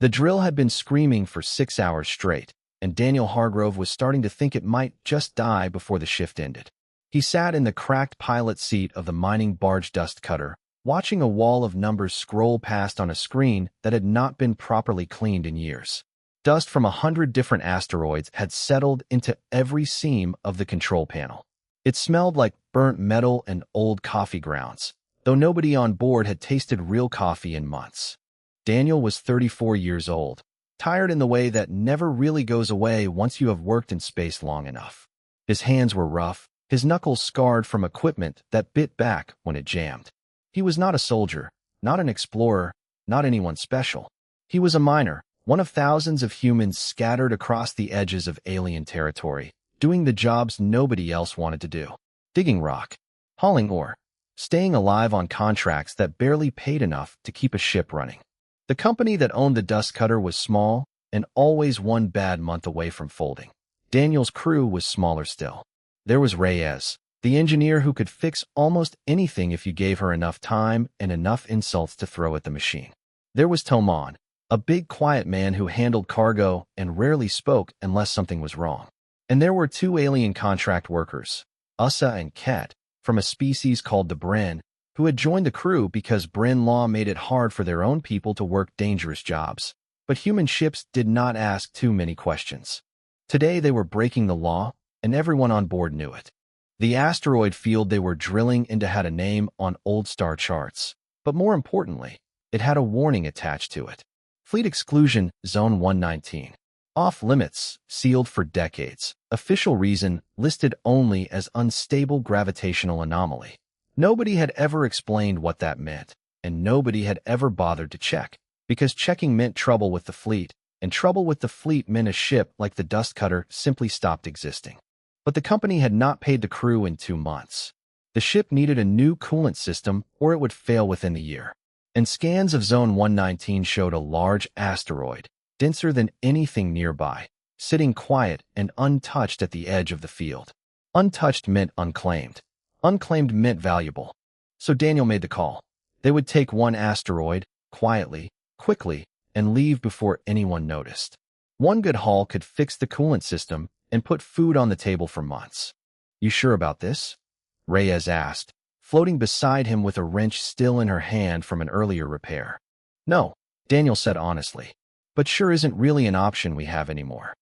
The drill had been screaming for 6 hours straight, and Daniel Hargrove was starting to think it might just die before the shift ended. He sat in the cracked pilot seat of the mining barge dust cutter, watching a wall of numbers scroll past on a screen that had not been properly cleaned in years. Dust from 100 different asteroids had settled into every seam of the control panel. It smelled like burnt metal and old coffee grounds, though nobody on board had tasted real coffee in months. Daniel was 34 years old, tired in the way that never really goes away once you have worked in space long enough. His hands were rough, his knuckles scarred from equipment that bit back when it jammed. He was not a soldier, not an explorer, not anyone special. He was a miner, one of thousands of humans scattered across the edges of alien territory, doing the jobs nobody else wanted to do. Digging rock, hauling ore, staying alive on contracts that barely paid enough to keep a ship running. The company that owned the dust cutter was small and always one bad month away from folding. Daniel's crew was smaller still. There was Reyes, the engineer who could fix almost anything if you gave her enough time and enough insults to throw at the machine. There was Toman, a big quiet man who handled cargo and rarely spoke unless something was wrong. And there were 2 alien contract workers, Usa and Ket, from a species called the Bren, who had joined the crew because Bren law made it hard for their own people to work dangerous jobs. But human ships did not ask too many questions. Today they were breaking the law, and everyone on board knew it. The asteroid field they were drilling into had a name on old star charts, but more importantly, it had a warning attached to it. Fleet Exclusion Zone 119. Off limits, sealed for decades. Official reason listed only as unstable gravitational anomaly. Nobody had ever explained what that meant, and nobody had ever bothered to check, because checking meant trouble with the fleet, and trouble with the fleet meant a ship like the dust cutter simply stopped existing. But the company had not paid the crew in 2 months. The ship needed a new coolant system or it would fail within the year. And scans of Zone 119 showed a large asteroid, denser than anything nearby, sitting quiet and untouched at the edge of the field. Untouched meant unclaimed. Unclaimed meant valuable. So Daniel made the call. They would take one asteroid, quietly, quickly, and leave before anyone noticed. One good haul could fix the coolant system and put food on the table for months. You sure about this? Reyes asked, floating beside him with a wrench still in her hand from an earlier repair. No, Daniel said honestly, but sure isn't really an option we have anymore.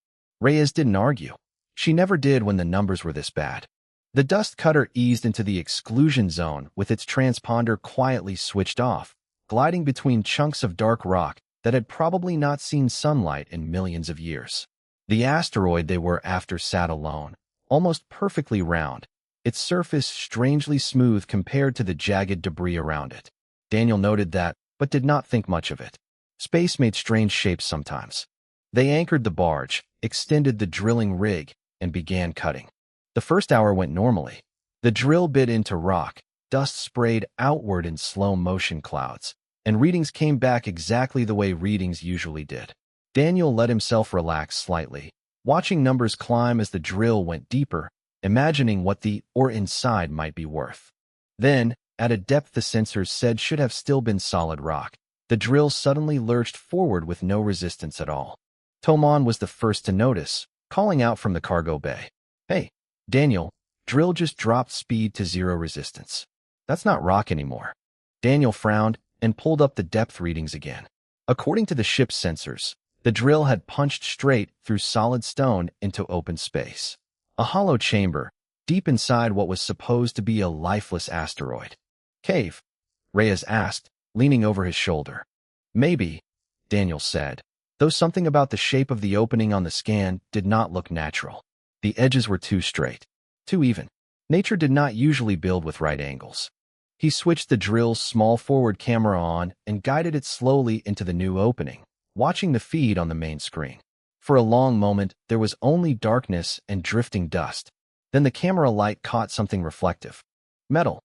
Reyes didn't argue. She never did when the numbers were this bad. The dust cutter eased into the exclusion zone with its transponder quietly switched off, gliding between chunks of dark rock that had probably not seen sunlight in millions of years. The asteroid they were after sat alone, almost perfectly round, its surface strangely smooth compared to the jagged debris around it. Daniel noted that, but did not think much of it. Space made strange shapes sometimes. They anchored the barge, extended the drilling rig, and began cutting. The first hour went normally. The drill bit into rock, dust sprayed outward in slow-motion clouds, and readings came back exactly the way readings usually did. Daniel let himself relax slightly, watching numbers climb as the drill went deeper, imagining what the ore inside might be worth. Then, at a depth the sensors said should have still been solid rock, the drill suddenly lurched forward with no resistance at all. Toman was the first to notice, calling out from the cargo bay. Hey, Daniel, drill just dropped speed to 0 resistance. That's not rock anymore. Daniel frowned and pulled up the depth readings again. According to the ship's sensors, the drill had punched straight through solid stone into open space. A hollow chamber, deep inside what was supposed to be a lifeless asteroid. Cave? Reyes asked, leaning over his shoulder. Maybe, Daniel said, though something about the shape of the opening on the scan did not look natural. The edges were too straight, too even. Nature did not usually build with right angles. He switched the drill's small forward camera on and guided it slowly into the new opening, watching the feed on the main screen. For a long moment, there was only darkness and drifting dust. Then the camera light caught something reflective. Metal.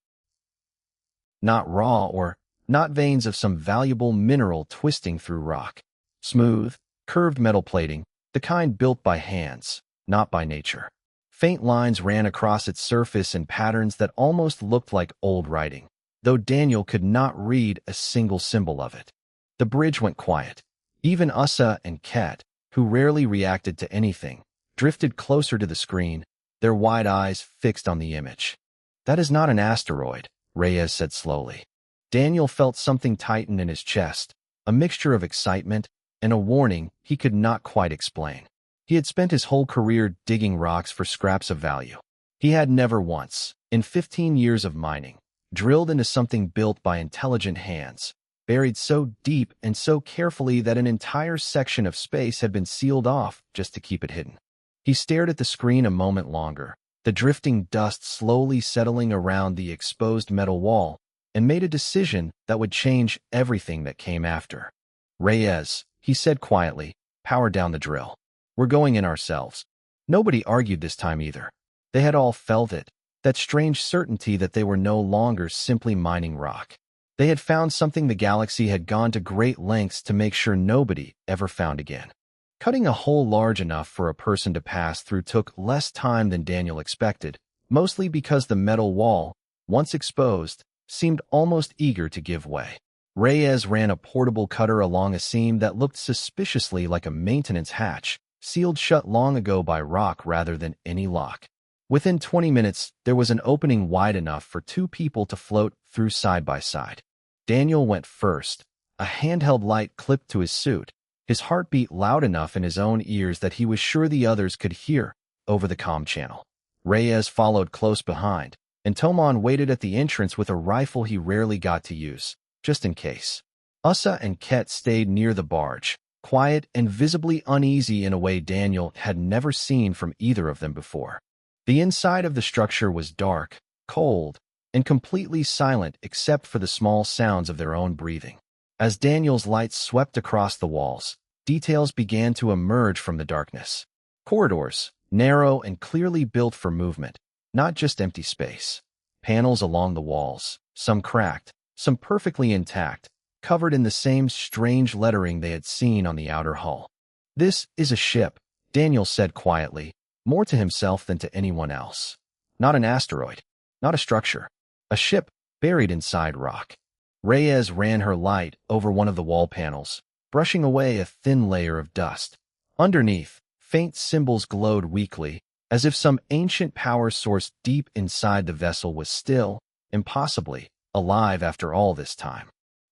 Not raw or not veins of some valuable mineral twisting through rock. Smooth, curved metal plating, the kind built by hands, not by nature. Faint lines ran across its surface in patterns that almost looked like old writing, though Daniel could not read a single symbol of it. The bridge went quiet. Even Usa and Ket, who rarely reacted to anything, drifted closer to the screen, their wide eyes fixed on the image. "That is not an asteroid," Reyes said slowly. Daniel felt something tighten in his chest, a mixture of excitement and a warning he could not quite explain. He had spent his whole career digging rocks for scraps of value. He had never once, in 15 years of mining, drilled into something built by intelligent hands, buried so deep and so carefully that an entire section of space had been sealed off just to keep it hidden. He stared at the screen a moment longer, the drifting dust slowly settling around the exposed metal wall, and made a decision that would change everything that came after. "Reyes," he said quietly, "power down the drill. We're going in ourselves." Nobody argued this time either. They had all felt it, that strange certainty that they were no longer simply mining rock. They had found something the galaxy had gone to great lengths to make sure nobody ever found again. Cutting a hole large enough for a person to pass through took less time than Daniel expected, mostly because the metal wall, once exposed, seemed almost eager to give way. Reyes ran a portable cutter along a seam that looked suspiciously like a maintenance hatch, sealed shut long ago by rock rather than any lock. Within 20 minutes, there was an opening wide enough for two people to float through side by side. Daniel went first, a handheld light clipped to his suit, his heartbeat loud enough in his own ears that he was sure the others could hear over the comm channel. Reyes followed close behind, and Tomon waited at the entrance with a rifle he rarely got to use, just in case. Usa and Ket stayed near the barge, quiet and visibly uneasy in a way Daniel had never seen from either of them before. The inside of the structure was dark, cold, and completely silent except for the small sounds of their own breathing. As Daniel's lights swept across the walls, details began to emerge from the darkness. Corridors, narrow and clearly built for movement, not just empty space. Panels along the walls, some cracked, some perfectly intact, covered in the same strange lettering they had seen on the outer hull. "This is a ship," Daniel said quietly, more to himself than to anyone else. "Not an asteroid, not a structure. A ship buried inside rock." Reyes ran her light over one of the wall panels, brushing away a thin layer of dust. Underneath, faint symbols glowed weakly, as if some ancient power source deep inside the vessel was still, impossibly, alive after all this time.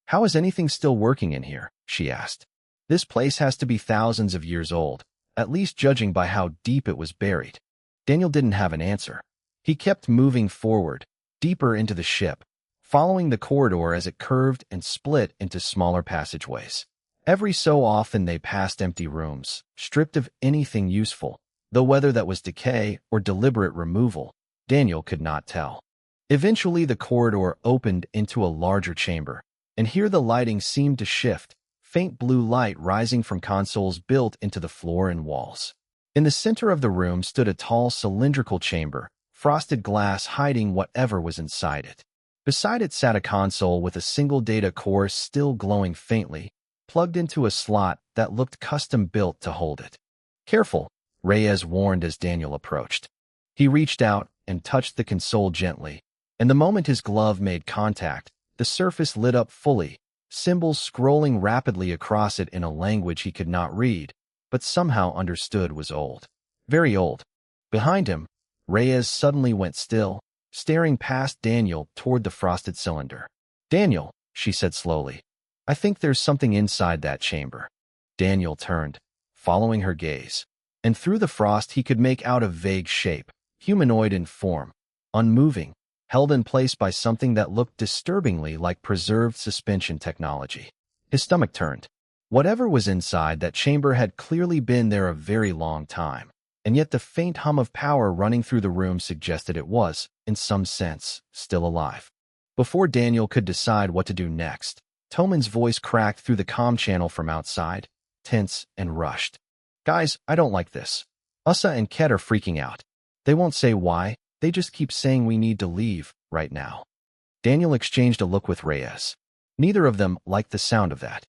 "How is anything still working in here?" she asked. "This place has to be thousands of years old, at least judging by how deep it was buried." Daniel didn't have an answer. He kept moving forward, deeper into the ship, following the corridor as it curved and split into smaller passageways. Every so often they passed empty rooms, stripped of anything useful, though whether that was decay or deliberate removal, Daniel could not tell. Eventually the corridor opened into a larger chamber, and here the lighting seemed to shift, faint blue light rising from consoles built into the floor and walls. In the center of the room stood a tall cylindrical chamber, frosted glass hiding whatever was inside it. Beside it sat a console with a single data core still glowing faintly, plugged into a slot that looked custom-built to hold it. "Careful," Reyes warned as Daniel approached. He reached out and touched the console gently, and the moment his glove made contact, the surface lit up fully, symbols scrolling rapidly across it in a language he could not read, but somehow understood was old. Very old. Behind him, Reyes suddenly went still, staring past Daniel toward the frosted cylinder. "Daniel," she said slowly, "I think there's something inside that chamber." Daniel turned, following her gaze, and through the frost he could make out a vague shape, humanoid in form, unmoving, held in place by something that looked disturbingly like preserved suspension technology. His stomach turned. Whatever was inside that chamber had clearly been there a very long time, and yet the faint hum of power running through the room suggested it was, in some sense, still alive. Before Daniel could decide what to do next, Toman's voice cracked through the comm channel from outside, tense and rushed. "Guys, I don't like this. Usa and Ket are freaking out. They won't say why, they just keep saying we need to leave, right now." Daniel exchanged a look with Reyes. Neither of them liked the sound of that.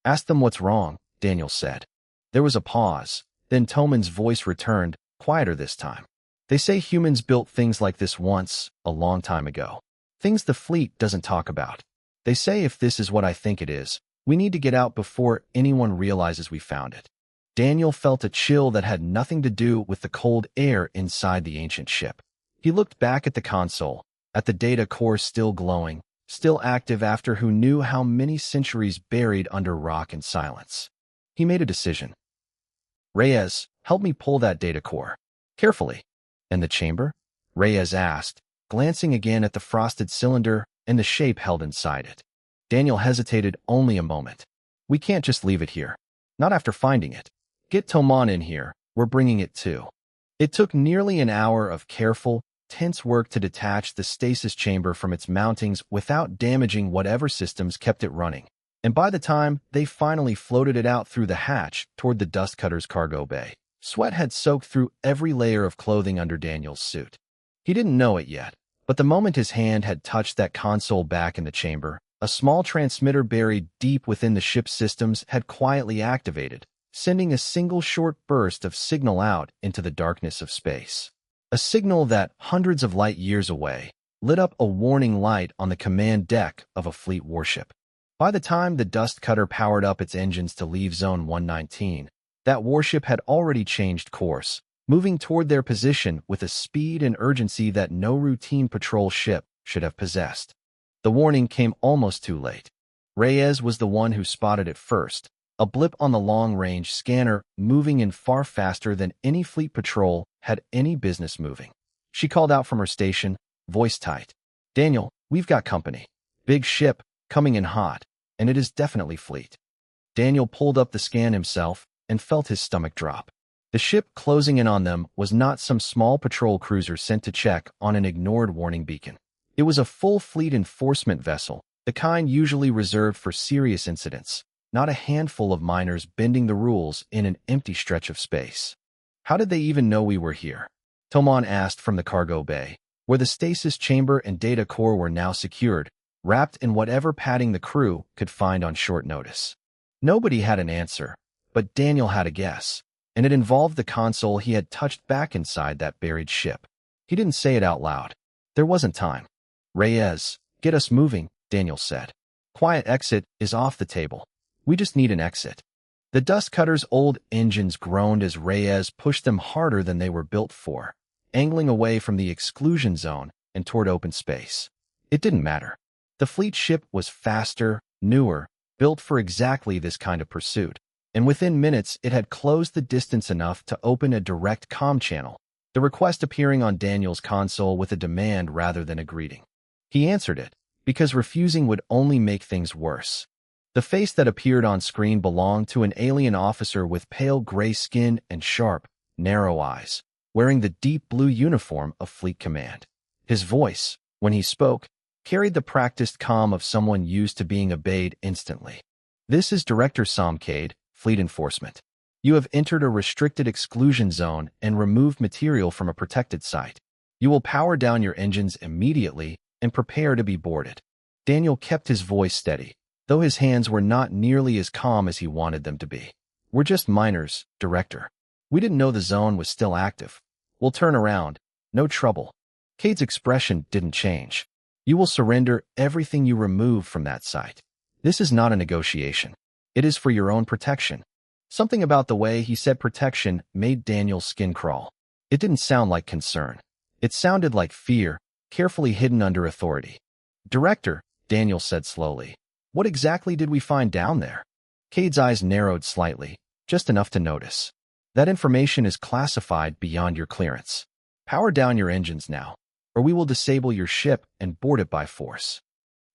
"Ask them what's wrong," Daniel said. There was a pause, then Toman's voice returned, quieter this time. "They say humans built things like this once, a long time ago. Things the fleet doesn't talk about. They say if this is what I think it is, We need to get out before anyone realizes we found it. Daniel felt a chill that had nothing to do with the cold air inside the ancient ship. He looked back at the console, at the data core still glowing, still active after who knew how many centuries buried under rock and silence. He made a decision. Reyes, help me pull that data core. Carefully. And the chamber? Reyes asked, glancing again at the frosted cylinder and the shape held inside it. Daniel hesitated only a moment. We can't just leave it here. Not after finding it. Get Toman in here. We're bringing it too. It took nearly an hour of careful, tense work to detach the stasis chamber from its mountings without damaging whatever systems kept it running. And by the time they finally floated it out through the hatch toward the dust cutter's cargo bay, sweat had soaked through every layer of clothing under Daniel's suit. He didn't know it yet, but the moment his hand had touched that console back in the chamber, a small transmitter buried deep within the ship's systems had quietly activated, sending a single short burst of signal out into the darkness of space. A signal that, hundreds of light years away, lit up a warning light on the command deck of a fleet warship. By the time the dust cutter powered up its engines to leave Zone 119, that warship had already changed course, moving toward their position with a speed and urgency that no routine patrol ship should have possessed. The warning came almost too late. Reyes was the one who spotted it first, a blip on the long-range scanner moving in far faster than any fleet patrol had any business moving. She called out from her station, voice tight. Daniel, we've got company. Big ship, coming in hot, and it is definitely fleet. Daniel pulled up the scan himself and felt his stomach drop. The ship closing in on them was not some small patrol cruiser sent to check on an ignored warning beacon. It was a full fleet enforcement vessel, the kind usually reserved for serious incidents, not a handful of miners bending the rules in an empty stretch of space. How did they even know we were here? Toman asked from the cargo bay, where the stasis chamber and data core were now secured, wrapped in whatever padding the crew could find on short notice. Nobody had an answer, but Daniel had a guess, and it involved the console he had touched back inside that buried ship. He didn't say it out loud. There wasn't time. Reyes, get us moving, Daniel said. Quiet exit is off the table. We just need an exit. The dust cutter's old engines groaned as Reyes pushed them harder than they were built for, angling away from the exclusion zone and toward open space. It didn't matter. The fleet ship was faster, newer, built for exactly this kind of pursuit, and within minutes it had closed the distance enough to open a direct comm channel, the request appearing on Daniel's console with a demand rather than a greeting. He answered it, because refusing would only make things worse. The face that appeared on screen belonged to an alien officer with pale gray skin and sharp, narrow eyes, wearing the deep blue uniform of Fleet Command. His voice, when he spoke, carried the practiced calm of someone used to being obeyed instantly. This is Director Somcade, Fleet Enforcement. You have entered a restricted exclusion zone and removed material from a protected site. You will power down your engines immediately and prepare to be boarded. Daniel kept his voice steady, though his hands were not nearly as calm as he wanted them to be. We're just miners, Director. We didn't know the zone was still active. We'll turn around. No trouble. Cade's expression didn't change. You will surrender everything you remove from that site. This is not a negotiation. It is for your own protection. Something about the way he said protection made Daniel's skin crawl. It didn't sound like concern. It sounded like fear, carefully hidden under authority. Director, Daniel said slowly, what exactly did we find down there? Cade's eyes narrowed slightly, just enough to notice. That information is classified beyond your clearance. Power down your engines now, or we will disable your ship and board it by force.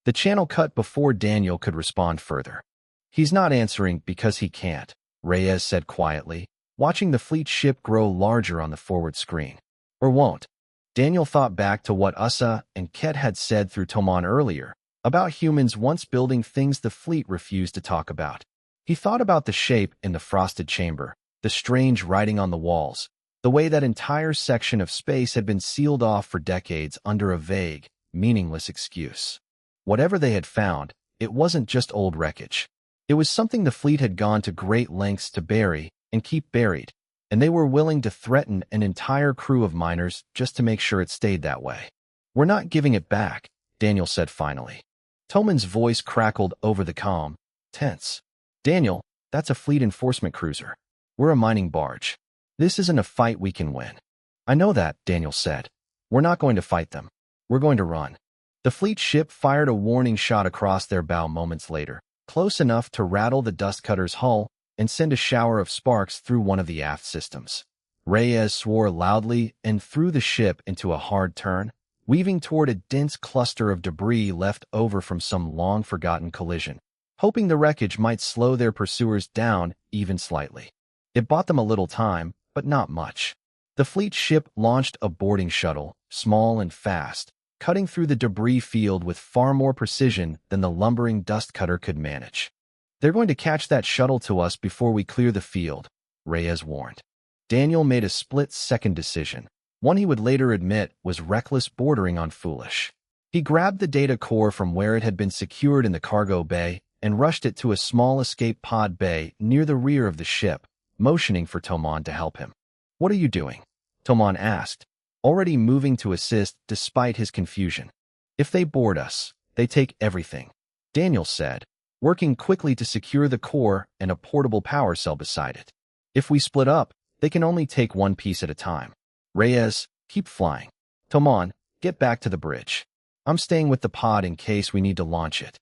The channel cut before Daniel could respond further. He's not answering because he can't, Reyes said quietly, watching the fleet ship grow larger on the forward screen. Or won't. Daniel thought back to what Usa and Ket had said through Toman earlier, about humans once building things the fleet refused to talk about. He thought about the shape in the frosted chamber, the strange writing on the walls, the way that entire section of space had been sealed off for decades under a vague, meaningless excuse. Whatever they had found, it wasn't just old wreckage. It was something the fleet had gone to great lengths to bury and keep buried, and they were willing to threaten an entire crew of miners just to make sure it stayed that way. We're not giving it back, Daniel said finally. Toman's voice crackled over the comm. tense. Daniel, that's a fleet enforcement cruiser. We're a mining barge. This isn't a fight we can win. I know that, Daniel said. We're not going to fight them. We're going to run. The fleet ship fired a warning shot across their bow moments later, close enough to rattle the dust cutter's hull and send a shower of sparks through one of the aft systems. Reyes swore loudly and threw the ship into a hard turn, weaving toward a dense cluster of debris left over from some long-forgotten collision, hoping the wreckage might slow their pursuers down even slightly. It bought them a little time, but not much. The fleet ship launched a boarding shuttle, small and fast, cutting through the debris field with far more precision than the lumbering dust cutter could manage. They're going to catch that shuttle to us before we clear the field, Reyes warned. Daniel made a split-second decision, one he would later admit was reckless bordering on foolish. He grabbed the data core from where it had been secured in the cargo bay and rushed it to a small escape pod bay near the rear of the ship, motioning for Tomon to help him. "What are you doing?" Tomon asked, already moving to assist despite his confusion. "If they board us, they take everything," Daniel said, working quickly to secure the core and a portable power cell beside it. "If we split up, they can only take one piece at a time. Reyes, keep flying. Tomon, get back to the bridge. I'm staying with the pod in case we need to launch it."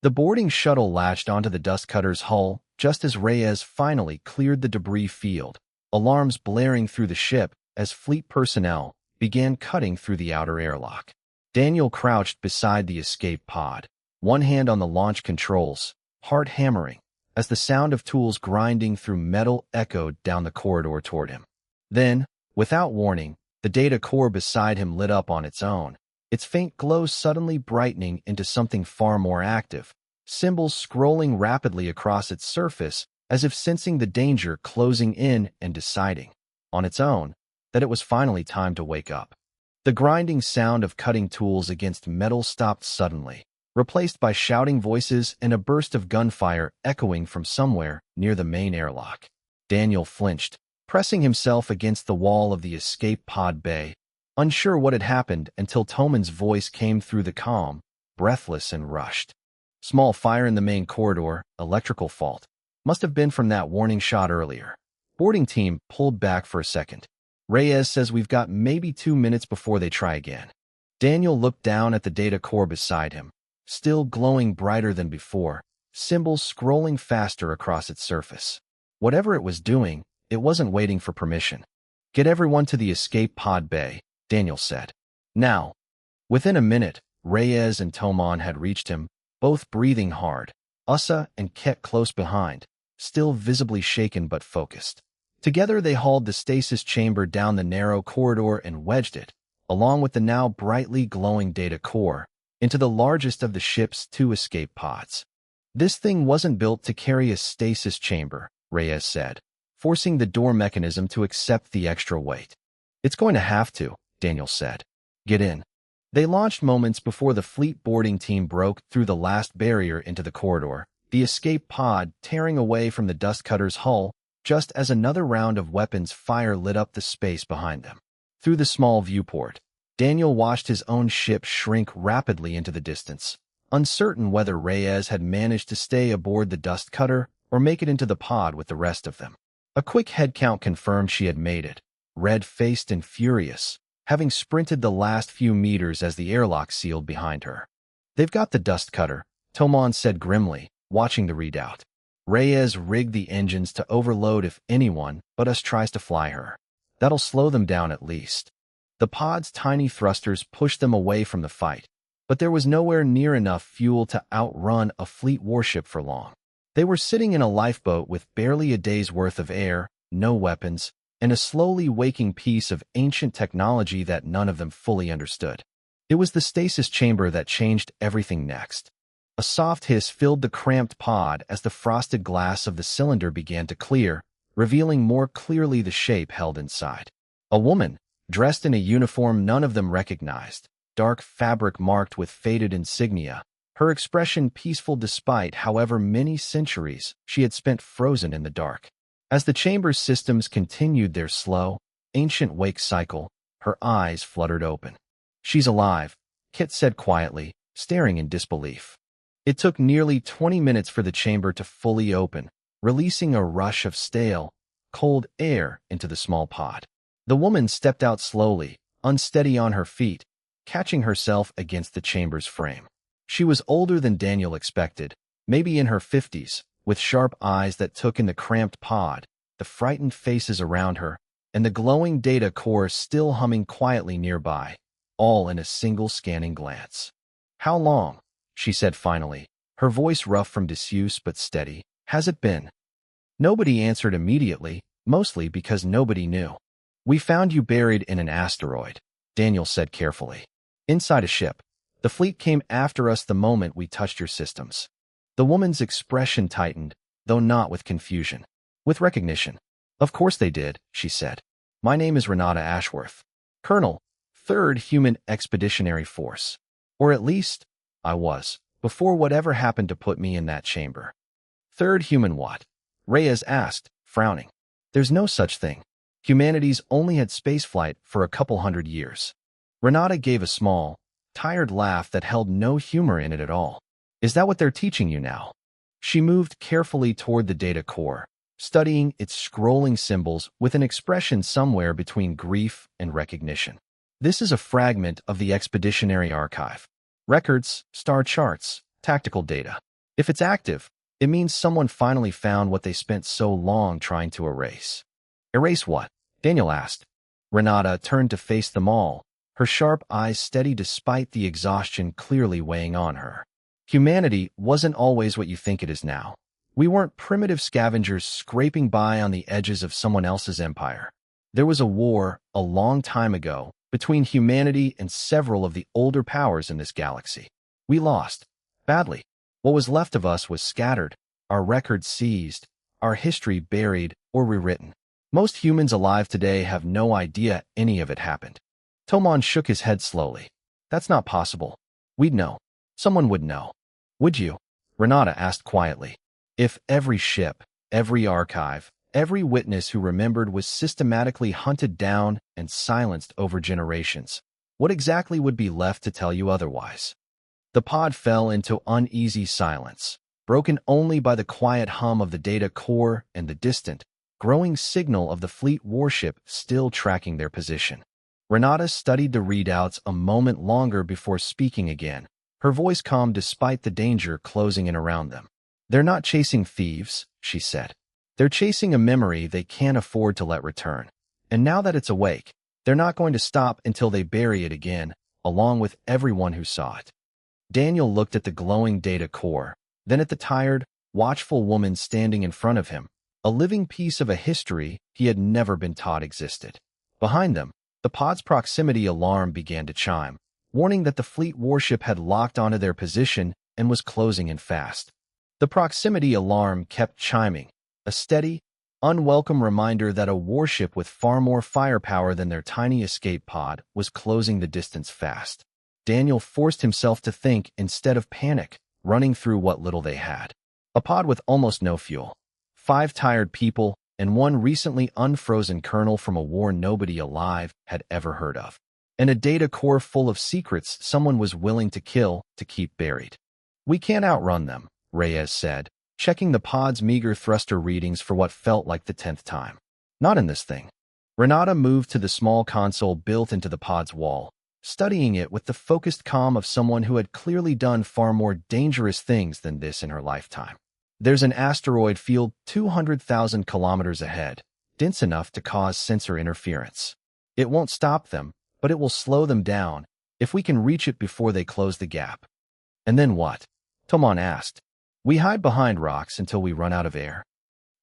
The boarding shuttle latched onto the dust cutter's hull just as Reyes finally cleared the debris field, alarms blaring through the ship as fleet personnel began cutting through the outer airlock. Daniel crouched beside the escape pod, one hand on the launch controls, heart hammering, as the sound of tools grinding through metal echoed down the corridor toward him. Then, without warning, the data core beside him lit up on its own, its faint glow suddenly brightening into something far more active, symbols scrolling rapidly across its surface as if sensing the danger closing in and deciding, on its own, that it was finally time to wake up. The grinding sound of cutting tools against metal stopped suddenly, replaced by shouting voices and a burst of gunfire echoing from somewhere near the main airlock. Daniel flinched, pressing himself against the wall of the escape pod bay, unsure what had happened until Toman's voice came through the comm, breathless and rushed. "Small fire in the main corridor, electrical fault. Must have been from that warning shot earlier. Boarding team pulled back for a second. Reyes says we've got maybe 2 minutes before they try again." Daniel looked down at the data core beside him, still glowing brighter than before, symbols scrolling faster across its surface. Whatever it was doing, it wasn't waiting for permission. "Get everyone to the escape pod bay," Daniel said. "Now." Within a minute, Reyes and Tomon had reached him, both breathing hard, Usa and Ket close behind, still visibly shaken but focused. Together they hauled the stasis chamber down the narrow corridor and wedged it, along with the now brightly glowing data core, into the largest of the ship's 2 escape pods. "This thing wasn't built to carry a stasis chamber," Reyes said, forcing the door mechanism to accept the extra weight. "It's going to have to," Daniel said. "Get in." They launched moments before the fleet boarding team broke through the last barrier into the corridor, the escape pod tearing away from the dust cutter's hull just as another round of weapons fire lit up the space behind them. Through the small viewport, Daniel watched his own ship shrink rapidly into the distance, uncertain whether Reyes had managed to stay aboard the dust cutter or make it into the pod with the rest of them. A quick head count confirmed she had made it, red-faced and furious, having sprinted the last few meters as the airlock sealed behind her. "They've got the dust cutter," Tomon said grimly, watching the readout. "Reyes rigged the engines to overload if anyone but us tries to fly her. That'll slow them down at least." The pod's tiny thrusters pushed them away from the fight, but there was nowhere near enough fuel to outrun a fleet warship for long. They were sitting in a lifeboat with barely a day's worth of air, no weapons, and a slowly waking piece of ancient technology that none of them fully understood. It was the stasis chamber that changed everything next. A soft hiss filled the cramped pod as the frosted glass of the cylinder began to clear, revealing more clearly the shape held inside. A woman, dressed in a uniform none of them recognized, dark fabric marked with faded insignia, her expression peaceful despite however many centuries she had spent frozen in the dark. As the chamber's systems continued their slow, ancient wake cycle, her eyes fluttered open. "She's alive," Kit said quietly, staring in disbelief. It took nearly 20 minutes for the chamber to fully open, releasing a rush of stale, cold air into the small pod. The woman stepped out slowly, unsteady on her feet, catching herself against the chamber's frame. She was older than Daniel expected, maybe in her 50s, with sharp eyes that took in the cramped pod, the frightened faces around her, and the glowing data core still humming quietly nearby, all in a single scanning glance. "How long?" she said finally, her voice rough from disuse but steady. "Has it been?" Nobody answered immediately, mostly because nobody knew. "We found you buried in an asteroid," Daniel said carefully. "Inside a ship. The fleet came after us the moment we touched your systems." The woman's expression tightened, though not with confusion. "With recognition." "Of course they did," she said. "My name is Renata Ashworth. Colonel, 3rd Human Expeditionary Force. Or at least, I was, before whatever happened to put me in that chamber." "3rd Human what?" Reyes asked, frowning. "There's no such thing. Humanity's only had spaceflight for a couple hundred years." Renata gave a small, tired laugh that held no humor in it at all. "Is that what they're teaching you now?" She moved carefully toward the data core, studying its scrolling symbols with an expression somewhere between grief and recognition. "This is a fragment of the expeditionary archive. Records, star charts, tactical data. If it's active, it means someone finally found what they spent so long trying to erase." "Erase what?" Daniel asked. Renata turned to face them all, her sharp eyes steady despite the exhaustion clearly weighing on her. "Humanity wasn't always what you think it is now. We weren't primitive scavengers scraping by on the edges of someone else's empire. There was a war a long time ago between humanity and several of the older powers in this galaxy. We lost. Badly. What was left of us was scattered, our records seized, our history buried or rewritten. Most humans alive today have no idea any of it happened." Tomon shook his head slowly. "That's not possible. We'd know. Someone would know." "Would you?" Renata asked quietly. "If every ship, every archive, every witness who remembered was systematically hunted down and silenced over generations, what exactly would be left to tell you otherwise?" The pod fell into uneasy silence, broken only by the quiet hum of the data core and the distant, growing signal of the fleet warship still tracking their position. Renata studied the readouts a moment longer before speaking again, her voice calm despite the danger closing in around them. "They're not chasing thieves," she said. "They're chasing a memory they can't afford to let return. And now that it's awake, they're not going to stop until they bury it again, along with everyone who saw it." Daniel looked at the glowing data core, then at the tired, watchful woman standing in front of him, a living piece of a history he had never been taught existed. Behind them, the pod's proximity alarm began to chime, warning that the fleet warship had locked onto their position and was closing in fast. The proximity alarm kept chiming, a steady, unwelcome reminder that a warship with far more firepower than their tiny escape pod was closing the distance fast. Daniel forced himself to think instead of panic, running through what little they had. A pod with almost no fuel, 5 tired people, and 1 recently unfrozen colonel from a war nobody alive had ever heard of. And a data core full of secrets someone was willing to kill to keep buried. "We can't outrun them," Reyes said, checking the pod's meager thruster readings for what felt like the 10th time. "Not in this thing." Renata moved to the small console built into the pod's wall, studying it with the focused calm of someone who had clearly done far more dangerous things than this in her lifetime. "There's an asteroid field 200,000 kilometers ahead, dense enough to cause sensor interference. It won't stop them, but it will slow them down if we can reach it before they close the gap." "And then what?" Tomon asked. "We hide behind rocks until we run out of air.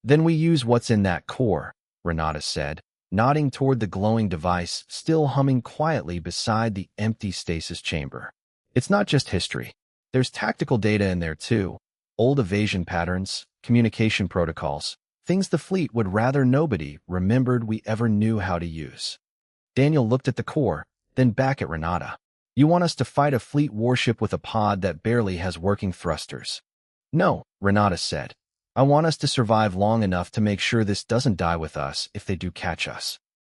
Then we use what's in that core," Renata said, nodding toward the glowing device still humming quietly beside the empty stasis chamber. "It's not just history. There's tactical data in there too, old evasion patterns, communication protocols, things the fleet would rather nobody remembered we ever knew how to use." Daniel looked at the core, then back at Renata. "You want us to fight a fleet warship with a pod that barely has working thrusters?" "No," Renata said. "I want us to survive long enough to make sure this doesn't die with us if they do catch us."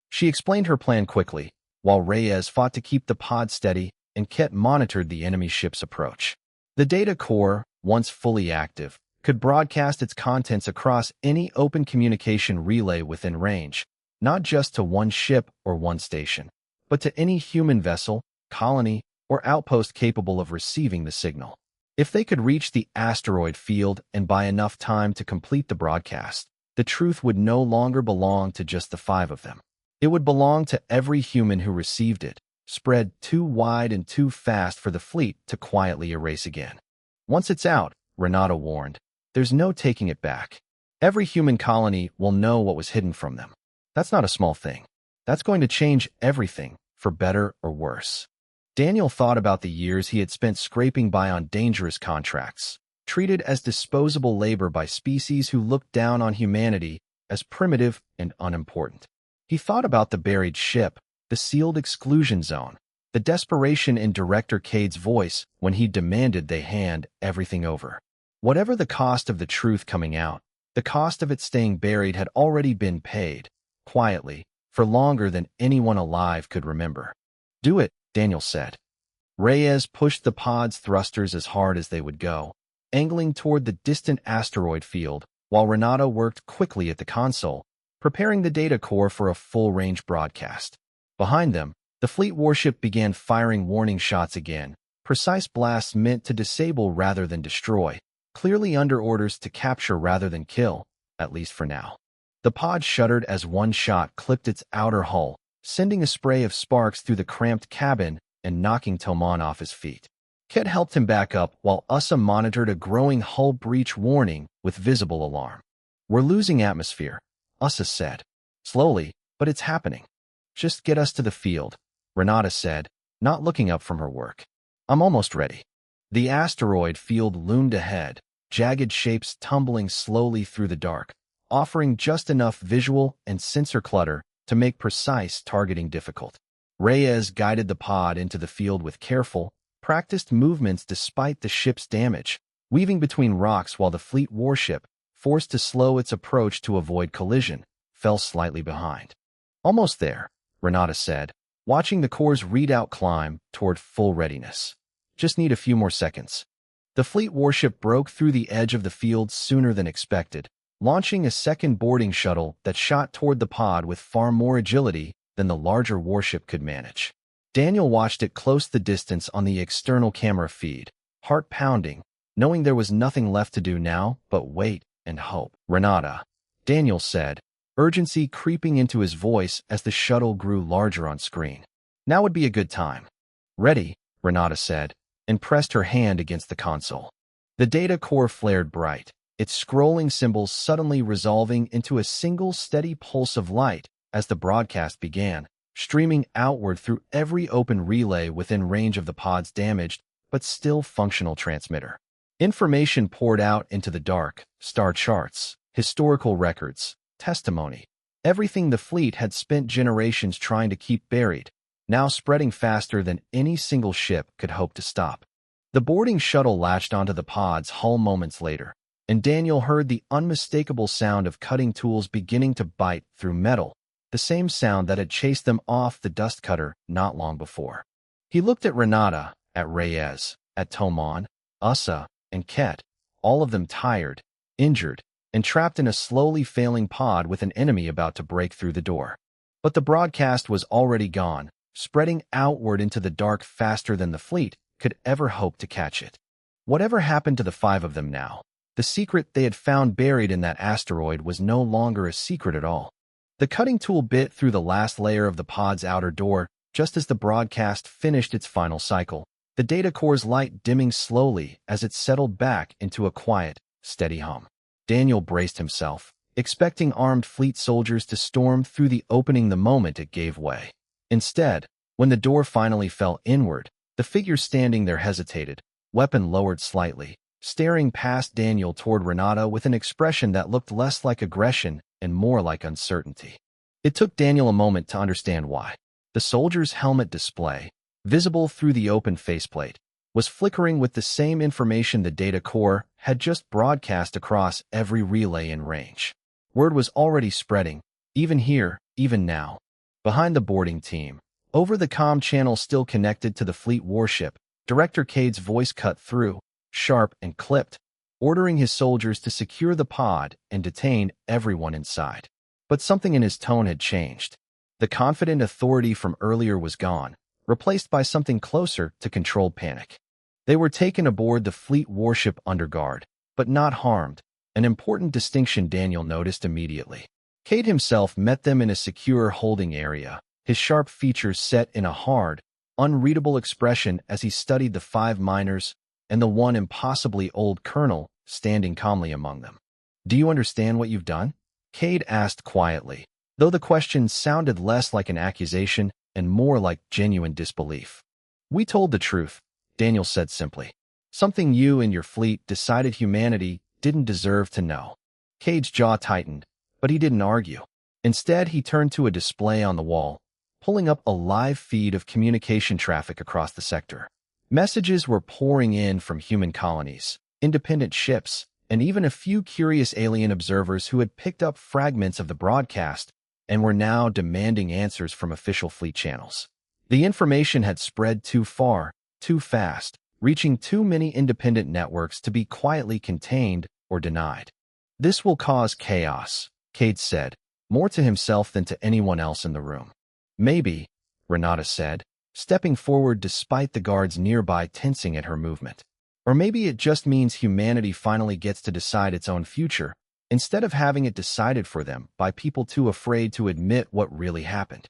She explained her plan quickly, while Reyes fought to keep the pod steady and Ket monitored the enemy ship's approach. The data core, once fully active, could broadcast its contents across any open communication relay within range, not just to one ship or one station, but to any human vessel, colony, or outpost capable of receiving the signal. If they could reach the asteroid field and buy enough time to complete the broadcast, the truth would no longer belong to just the 5 of them. It would belong to every human who received it, spread too wide and too fast for the fleet to quietly erase again. Once it's out, Renata warned, there's no taking it back. Every human colony will know what was hidden from them. That's not a small thing. That's going to change everything, for better or worse. Daniel thought about the years he had spent scraping by on dangerous contracts, treated as disposable labor by species who looked down on humanity as primitive and unimportant. He thought about the buried ship, the sealed exclusion zone, the desperation in Director Cade's voice when he demanded they hand everything over. Whatever the cost of the truth coming out, the cost of it staying buried had already been paid, quietly, for longer than anyone alive could remember. Do it, Daniel said. Reyes pushed the pod's thrusters as hard as they would go, angling toward the distant asteroid field, while Renata worked quickly at the console, preparing the data core for a full-range broadcast. Behind them, the fleet warship began firing warning shots again, precise blasts meant to disable rather than destroy, clearly under orders to capture rather than kill, at least for now. The pod shuddered as one shot clipped its outer hull, sending a spray of sparks through the cramped cabin and knocking Toman off his feet. Ket helped him back up while Ussa monitored a growing hull breach warning with visible alarm. We're losing atmosphere, Ussa said. Slowly, but it's happening. Just get us to the field, Renata said, not looking up from her work. I'm almost ready. The asteroid field loomed ahead, jagged shapes tumbling slowly through the dark, offering just enough visual and sensor clutter to make precise targeting difficult. Reyes guided the pod into the field with careful, practiced movements despite the ship's damage, weaving between rocks while the fleet warship, forced to slow its approach to avoid collision, fell slightly behind. Almost there, Renata said, watching the core's readout climb toward full readiness. Just need a few more seconds. The fleet warship broke through the edge of the field sooner than expected, launching a second boarding shuttle that shot toward the pod with far more agility than the larger warship could manage. Daniel watched it close the distance on the external camera feed, heart pounding, knowing there was nothing left to do now but wait and hope. Renata, Daniel said, urgency creeping into his voice as the shuttle grew larger on screen. Now would be a good time. Ready, Renata said, and pressed her hand against the console. The data core flared bright, its scrolling symbols suddenly resolving into a single steady pulse of light as the broadcast began, streaming outward through every open relay within range of the pod's damaged but still functional transmitter. Information poured out into the dark, star charts, historical records, testimony, everything the fleet had spent generations trying to keep buried, now spreading faster than any single ship could hope to stop. The boarding shuttle latched onto the pod's hull moments later, and Daniel heard the unmistakable sound of cutting tools beginning to bite through metal, the same sound that had chased them off the dust cutter not long before. He looked at Renata, at Reyes, at Toman, Ussa, and Ket, all of them tired, injured, and trapped in a slowly failing pod with an enemy about to break through the door. But the broadcast was already gone, spreading outward into the dark faster than the fleet could ever hope to catch it. Whatever happened to the 5 of them now? The secret they had found buried in that asteroid was no longer a secret at all. The cutting tool bit through the last layer of the pod's outer door just as the broadcast finished its final cycle, the data core's light dimming slowly as it settled back into a quiet, steady hum. Daniel braced himself, expecting armed fleet soldiers to storm through the opening the moment it gave way. Instead, when the door finally fell inward, the figure standing there hesitated, weapon lowered slightly, staring past Daniel toward Renata with an expression that looked less like aggression and more like uncertainty. It took Daniel a moment to understand why. The soldier's helmet display, visible through the open faceplate, was flickering with the same information the data core had just broadcast across every relay in range. Word was already spreading, even here, even now. Behind the boarding team, over the comm channel still connected to the fleet warship, Director Cade's voice cut through, sharp and clipped, ordering his soldiers to secure the pod and detain everyone inside. But something in his tone had changed. The confident authority from earlier was gone, replaced by something closer to controlled panic. They were taken aboard the fleet warship under guard, but not harmed, an important distinction Daniel noticed immediately. Cade himself met them in a secure holding area, his sharp features set in a hard, unreadable expression as he studied the 5 miners and the one impossibly old colonel standing calmly among them. "Do you understand what you've done?" Cade asked quietly, though the question sounded less like an accusation and more like genuine disbelief. "We told the truth," Daniel said simply. "Something you and your fleet decided humanity didn't deserve to know." Cade's jaw tightened, but he didn't argue. Instead, he turned to a display on the wall, pulling up a live feed of communication traffic across the sector. Messages were pouring in from human colonies, independent ships, and even a few curious alien observers who had picked up fragments of the broadcast and were now demanding answers from official fleet channels. The information had spread too far, too fast, reaching too many independent networks to be quietly contained or denied. "This will cause chaos," Cade said, more to himself than to anyone else in the room. "Maybe," Renata said, stepping forward despite the guards nearby tensing at her movement. "Or maybe it just means humanity finally gets to decide its own future, instead of having it decided for them by people too afraid to admit what really happened."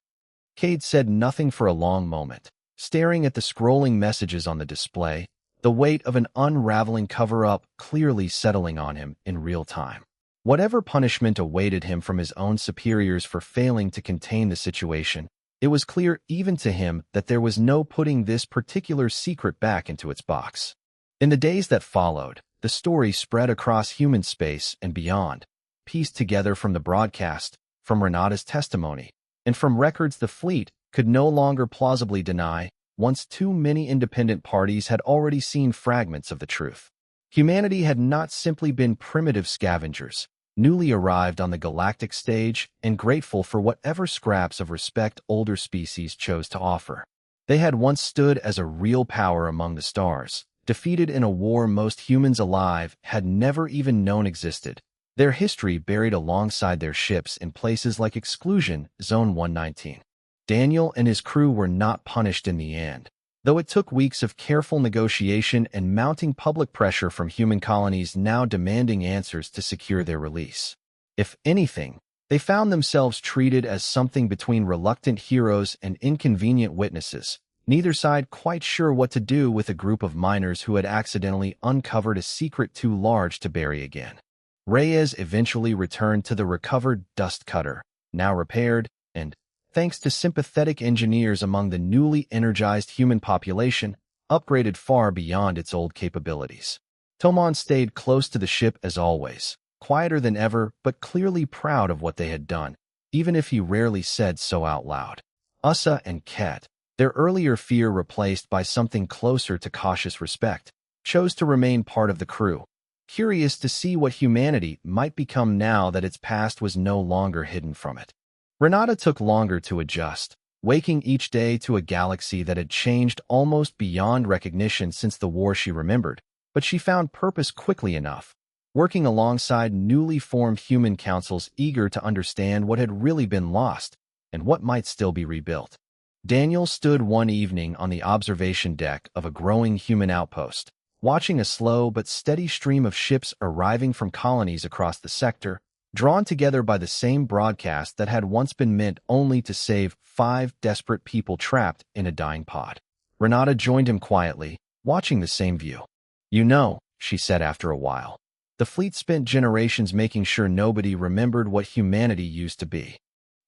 Cade said nothing for a long moment, staring at the scrolling messages on the display, the weight of an unraveling cover-up clearly settling on him in real time. Whatever punishment awaited him from his own superiors for failing to contain the situation, it was clear even to him that there was no putting this particular secret back into its box. In the days that followed, the story spread across human space and beyond, pieced together from the broadcast, from Renata's testimony, and from records the fleet could no longer plausibly deny. Once too many independent parties had already seen fragments of the truth. Humanity had not simply been primitive scavengers, newly arrived on the galactic stage and grateful for whatever scraps of respect older species chose to offer. They had once stood as a real power among the stars, defeated in a war most humans alive had never even known existed, their history buried alongside their ships in places like Exclusion Zone 119. Daniel and his crew were not punished in the end, though it took weeks of careful negotiation and mounting public pressure from human colonies now demanding answers to secure their release. If anything, they found themselves treated as something between reluctant heroes and inconvenient witnesses, neither side quite sure what to do with a group of miners who had accidentally uncovered a secret too large to bury again. Reyes eventually returned to the recovered dust cutter, now repaired, and, thanks to sympathetic engineers among the newly energized human population, upgraded far beyond its old capabilities. Tomon stayed close to the ship as always, quieter than ever but clearly proud of what they had done, even if he rarely said so out loud. Usa and Ket, their earlier fear replaced by something closer to cautious respect, chose to remain part of the crew, curious to see what humanity might become now that its past was no longer hidden from it. Renata took longer to adjust, waking each day to a galaxy that had changed almost beyond recognition since the war she remembered, but she found purpose quickly enough, working alongside newly formed human councils eager to understand what had really been lost and what might still be rebuilt. Daniel stood one evening on the observation deck of a growing human outpost, watching a slow but steady stream of ships arriving from colonies across the sector, drawn together by the same broadcast that had once been meant only to save 5 desperate people trapped in a dying pod. Renata joined him quietly, watching the same view. "You know," she said after a while, "the fleet spent generations making sure nobody remembered what humanity used to be.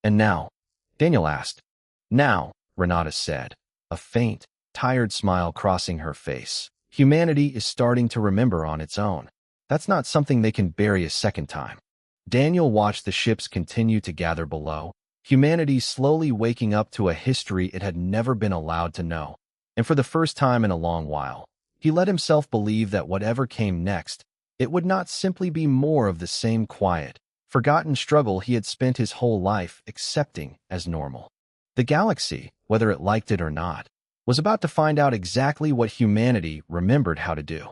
And now?" Daniel asked. "Now," Renata said, a faint, tired smile crossing her face. "Humanity is starting to remember on its own. That's not something they can bury a second time." Daniel watched the ships continue to gather below, humanity slowly waking up to a history it had never been allowed to know. And for the first time in a long while, he let himself believe that whatever came next, it would not simply be more of the same quiet, forgotten struggle he had spent his whole life accepting as normal. The galaxy, whether it liked it or not, was about to find out exactly what humanity remembered how to do.